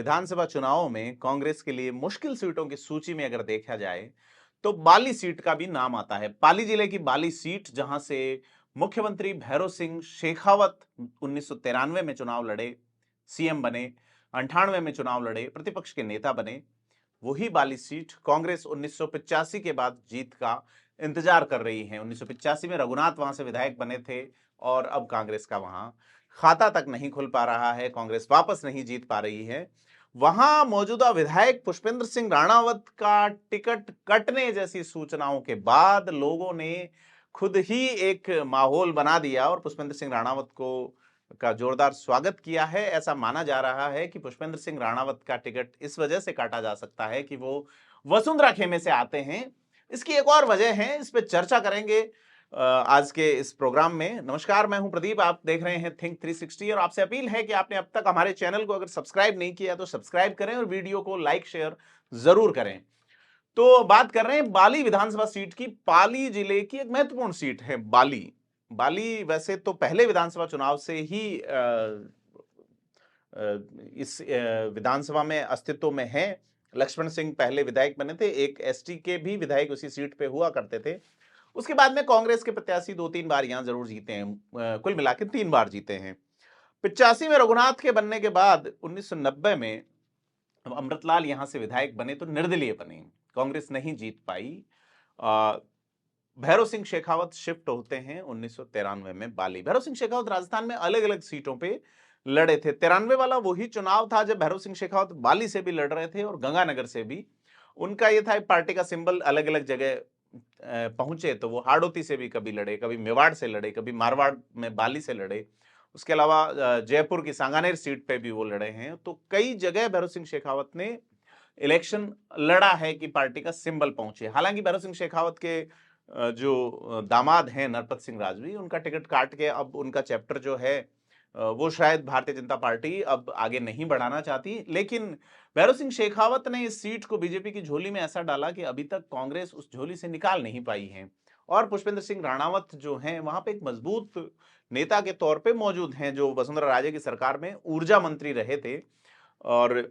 विधानसभा चुनावों में कांग्रेस के लिए मुश्किल सीटों की सूची में अगर देखा जाए तो बाली सीट का भी नाम आता है। पाली जिले की बाली सीट, जहां से मुख्यमंत्री भैरों सिंह शेखावत 1993 में चुनाव लड़े, सीएम बने, 98 में चुनाव लड़े, प्रतिपक्ष के नेता बने। वही बाली सीट कांग्रेस 1985 के बाद जीत का इंतजार कर रही है। 1985 में रघुनाथ वहां से विधायक बने थे और अब कांग्रेस का वहां खाता तक नहीं खुल पा रहा है, कांग्रेस वापस नहीं जीत पा रही है। वहां मौजूदा विधायक पुष्पेंद्र सिंह राणावत का टिकट कटने जैसी सूचनाओं के बाद लोगों ने खुद ही एक माहौल बना दिया और पुष्पेंद्र सिंह राणावत को का जोरदार स्वागत किया है। ऐसा माना जा रहा है कि पुष्पेंद्र सिंह राणावत का टिकट इस वजह से काटा जा सकता है कि वो वसुंधरा खेमे से आते हैं। इसकी एक और वजह है, इस पे चर्चा करेंगे आज के इस प्रोग्राम में। नमस्कार, मैं हूं प्रदीप, आप देख रहे हैं थिंक 360 और आपसे अपील है कि आपने अब तक हमारे चैनल को अगर सब्सक्राइब नहीं किया तो सब्सक्राइब करें और वीडियो को लाइक शेयर जरूर करें। तो बात कर रहे हैं बाली विधानसभा सीट की। पाली जिले की एक महत्वपूर्ण सीट है बाली। बाली वैसे तो पहले विधानसभा चुनाव से ही इस विधानसभा में अस्तित्व में है। लक्ष्मण सिंह पहले विधायक बने थे, एक एसटी के भी विधायक उसी सीट पे हुआ करते थे। उसके बाद में कांग्रेस के प्रत्याशी 2-3 बार यहां जरूर जीते हैं, कुल मिलाकर 3 बार जीते हैं। 85 में रघुनाथ के बनने के बाद 1990 में अमृतलाल यहां से विधायक बने तो निर्दलीय बने, कांग्रेस नहीं जीत पाई। भैरव सिंह शेखावत शिफ्ट होते हैं 1993 में बाली। भैरव सिंह शेखावत राजस्थान में अलग अलग सीटों पे लड़े थे। 93 वाला वही चुनाव था जब भैरव सिंह शेखावत बाली से भी लड़ रहे थे और गंगानगर से भी। उनका यह था, पार्टी का सिंबल अलग अलग जगह पहुंचे तो वो हाड़ौती से भी कभी लड़े, कभी मेवाड़ से लड़े, कभी मारवाड़ में बाली से लड़े। उसके अलावा जयपुर की सांगानेर सीट पे भी वो लड़े हैं। तो कई जगह भैरव सिंह शेखावत ने इलेक्शन लड़ा है कि पार्टी का सिंबल पहुंचे। हालांकि भैरव सिंह शेखावत के जो दामाद हैं नरपत सिंह राजवी, उनका टिकट काट के अब उनका चैप्टर जो है वो शायद भारतीय जनता पार्टी अब आगे नहीं बढ़ाना चाहती। लेकिन भैरव सिंह शेखावत ने इस सीट को बीजेपी की झोली में ऐसा डाला कि अभी तक कांग्रेस उस झोली से निकाल नहीं पाई है। और पुष्पेंद्र सिंह राणावत जो हैं वहां पे एक मजबूत नेता के तौर पे मौजूद हैं, जो वसुंधरा राजे की सरकार में ऊर्जा मंत्री रहे थे और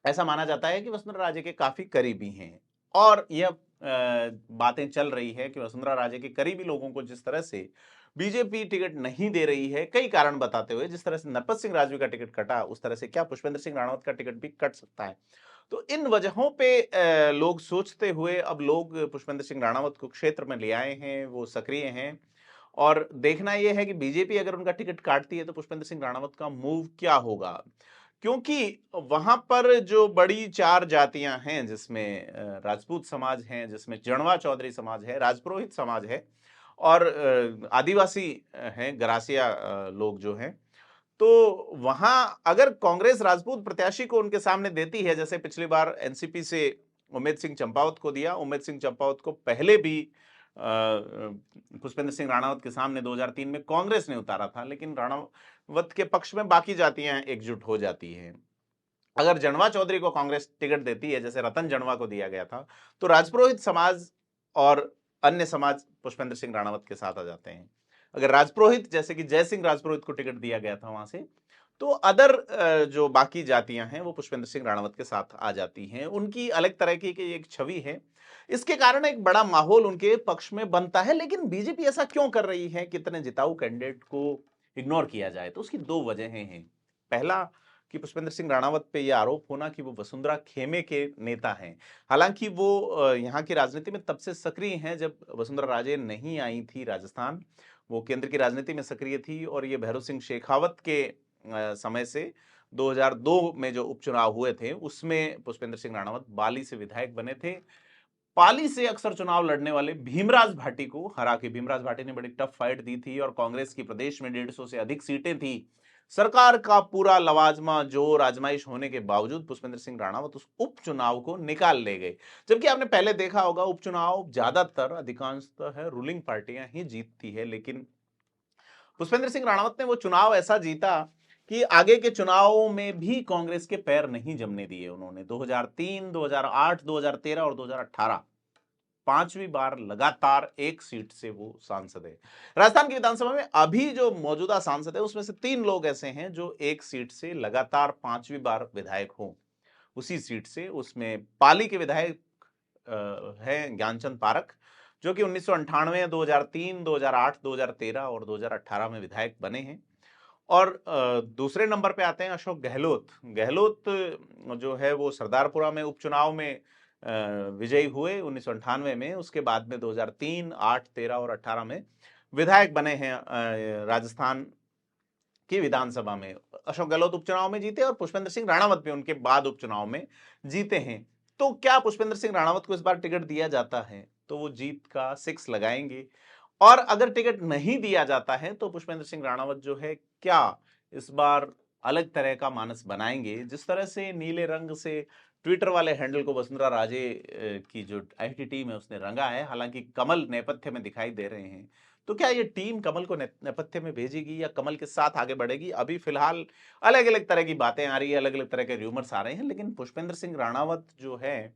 ऐसा माना जाता है कि वसुंधरा राजे के काफी करीबी हैं। और यह बातें चल रही है कि वसुंधरा राजे के करीबी लोगों को जिस तरह से बीजेपी टिकट नहीं दे रही है, कई कारण बताते हुए, जिस तरह से नरपत सिंह राजवी का टिकट कटा उस तरह से क्या पुष्पेंद्र सिंह राणावत का टिकट भी कट सकता है। तो इन वजहों पे लोग सोचते हुए अब लोग पुष्पेंद्र सिंह राणावत को क्षेत्र में ले आए हैं, वो सक्रिय हैं। और देखना यह है कि बीजेपी अगर उनका टिकट काटती है तो पुष्पेंद्र सिंह राणावत का मूव क्या होगा। क्योंकि वहां पर जो बड़ी 4 जातियां हैं, जिसमें राजपूत समाज है, जिसमें जड़वा चौधरी समाज है, राजपुरोहित समाज है और आदिवासी हैं, गरासिया लोग जो हैं। तो वहां अगर कांग्रेस राजपूत प्रत्याशी को उनके सामने देती है, जैसे पिछली बार एनसीपी से उमेद सिंह चंपावत को दिया। उमेद सिंह चंपावत को पहले भी पुष्पेंद्र सिंह राणावत के सामने 2003 में कांग्रेस ने उतारा था, लेकिन राणावत के पक्ष में बाकी जातियां एकजुट हो जाती हैं। अगर जड़वा चौधरी को कांग्रेस टिकट देती है, जैसे रतन जड़वा को दिया गया था, तो राजपुरोहित समाज और अन्य समाज पुष्पेंद्र सिंह राणावत के साथ आ जाते हैं। अगर राजपुरोहित, जैसे कि जय सिंह राजपुरोहित को टिकट दिया गया था वहां से, तो अदर जो बाकी जातियां हैं वो पुष्पेंद्र सिंह राणावत के साथ आ जाती हैं। उनकी अलग तरह की एक छवि है, इसके कारण एक बड़ा माहौल उनके पक्ष में बनता है। लेकिन बीजेपी ऐसा क्यों कर रही है, कितने जिताऊ कैंडिडेट को इग्नोर किया जाए? तो उसकी 2 वजहें हैं। पहला कि पुष्पेंद्र सिंह राणावत पे यह आरोप होना कि वो वसुंधरा खेमे के नेता हैं। हालांकि वो यहाँ की राजनीति में तब से सक्रिय हैं जब वसुंधरा राजे नहीं आई थी राजस्थान। वो केंद्र की राजनीति में सक्रिय थी और ये भैरव सिंह शेखावत के समय से 2002 में जो उपचुनाव हुए थे उसमें पुष्पेंद्र सिंह राणावत बाली से विधायक बने थे। पाली से अक्सर चुनाव लड़ने वाले भीमराज भाटी को हरा के, भीमराज भाटी ने बड़ी टफ फाइट दी थी और कांग्रेस की प्रदेश में 150 से अधिक सीटें थी। सरकार का पूरा लवाजमा जोर आजमाइश होने के बावजूद पुष्पेंद्र सिंह राणावत उस उपचुनाव को निकाल ले गए। जबकि आपने पहले देखा होगा, उपचुनाव ज्यादातर अधिकांशतः है रूलिंग पार्टियां ही जीतती है, लेकिन पुष्पेंद्र सिंह राणावत ने वो चुनाव ऐसा जीता कि आगे के चुनावों में भी कांग्रेस के पैर नहीं जमने दिए उन्होंने। 2003, 2008, 2013 और 2018 5वीं बार लगातार एक सीट से वो सांसद है। राजस्थान की विधानसभा में अभी जो मौजूदा सांसद है उसमें से 3 लोग ऐसे हैं जो एक सीट से लगातार 5वीं बार विधायक हों। उसी सीट से उसमें पाली के विधायक हैं ज्ञानचंद पारख, जो कि 1998, 2003, 2008, 2013 और 2018 में विधायक बने हैं। और दूसरे नंबर पे आते हैं अशोक गहलोत। गहलोत जो है वो सरदारपुरा में उपचुनाव में विजयी हुए 1998 में। उसके बाद में 2003, 8, 13 और 18 में विधायक बने हैं राजस्थान की विधानसभा में। अशोक गहलोत उपचुनाव में जीते और पुष्पेंद्र सिंह राणावत भी उनके बाद उपचुनाव में जीते हैं। तो क्या पुष्पेंद्र सिंह राणावत को इस बार टिकट दिया जाता है तो वो जीत का 6 लगाएंगे, और अगर टिकट नहीं दिया जाता है तो पुष्पेंद्र सिंह राणावत जो है क्या इस बार अलग तरह का मानस बनाएंगे। जिस तरह से नीले रंग से ट्विटर वाले हैंडल को वसुंधरा राजे की जो आईटी टीम है उसने रंगा है, हालांकि कमल नेपथ्य में दिखाई दे रहे हैं, तो क्या ये टीम कमल को नेपथ्य में भेजेगी या कमल के साथ आगे बढ़ेगी? अभी फिलहाल अलग अलग तरह की बातें आ रही है, अलग अलग तरह के र्यूमर्स आ रहे हैं, लेकिन पुष्पेंद्र सिंह राणावत जो है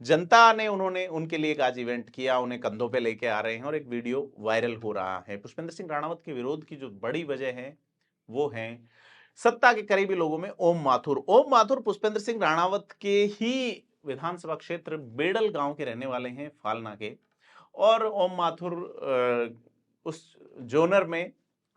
जनता ने उन्होंने उनके लिए एक आज इवेंट किया, उन्हें कंधों पे लेके आ रहे हैं और एक वीडियो वायरल हो रहा है। पुष्पेंद्र सिंह राणावत के विरोध की जो बड़ी वजह है वो है सत्ता के करीबी लोगों में ओम माथुर। ओम माथुर पुष्पेंद्र सिंह राणावत के ही विधानसभा क्षेत्र बेड़ल गांव के रहने वाले हैं, फालना के। और ओम माथुर उस जोनर में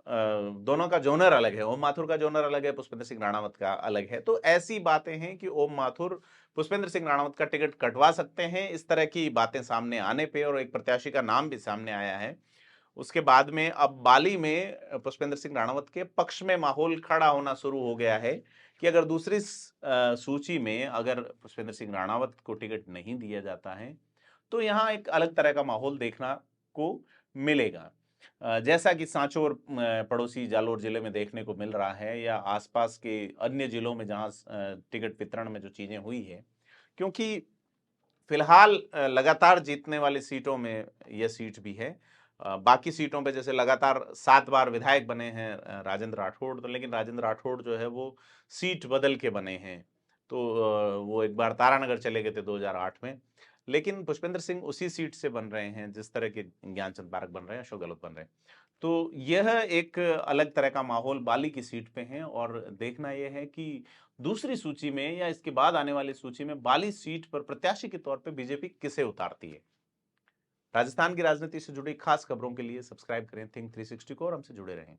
दोनों का जोनर अलग है, ओम माथुर का जोनर अलग है, पुष्पेंद्र सिंह राणावत का अलग है। तो ऐसी बातें हैं कि ओम माथुर पुष्पेंद्र सिंह राणावत का टिकट कटवा सकते हैं, इस तरह की बातें सामने आने पे, और एक प्रत्याशी का नाम भी सामने आया है। उसके बाद में अब बाली में पुष्पेंद्र सिंह राणावत के पक्ष में माहौल खड़ा होना शुरू हो गया है कि अगर दूसरी सूची में अगर पुष्पेंद्र सिंह राणावत को टिकट नहीं दिया जाता है तो यहाँ एक अलग तरह का माहौल देखना को मिलेगा। जैसा कि सांचौर पड़ोसी जालोर जिले में देखने को मिल रहा है, या आसपास के अन्य जिलों में जहां टिकट वितरण में जो चीजें हुई है, क्योंकि फिलहाल लगातार जीतने वाली सीटों में यह सीट भी है। बाकी सीटों पे जैसे लगातार 7 बार विधायक बने हैं राजेंद्र राठौड़, तो लेकिन राजेंद्र राठौड़ जो है वो सीट बदल के बने हैं। तो वो एक बार तारानगर चले गए थे 2008 में, लेकिन पुष्पेंद्र सिंह उसी सीट से बन रहे हैं जिस तरह के ज्ञानचंद पारख बन रहे हैं, अशोक गहलोत बन रहे हैं। तो यह एक अलग तरह का माहौल बाली की सीट पे है, और देखना यह है कि दूसरी सूची में या इसके बाद आने वाली सूची में बाली सीट पर प्रत्याशी के तौर पे बीजेपी किसे उतारती है। राजस्थान की राजनीति से जुड़ी खास खबरों के लिए सब्सक्राइब करें थिंक 360 को और हमसे जुड़े रहें।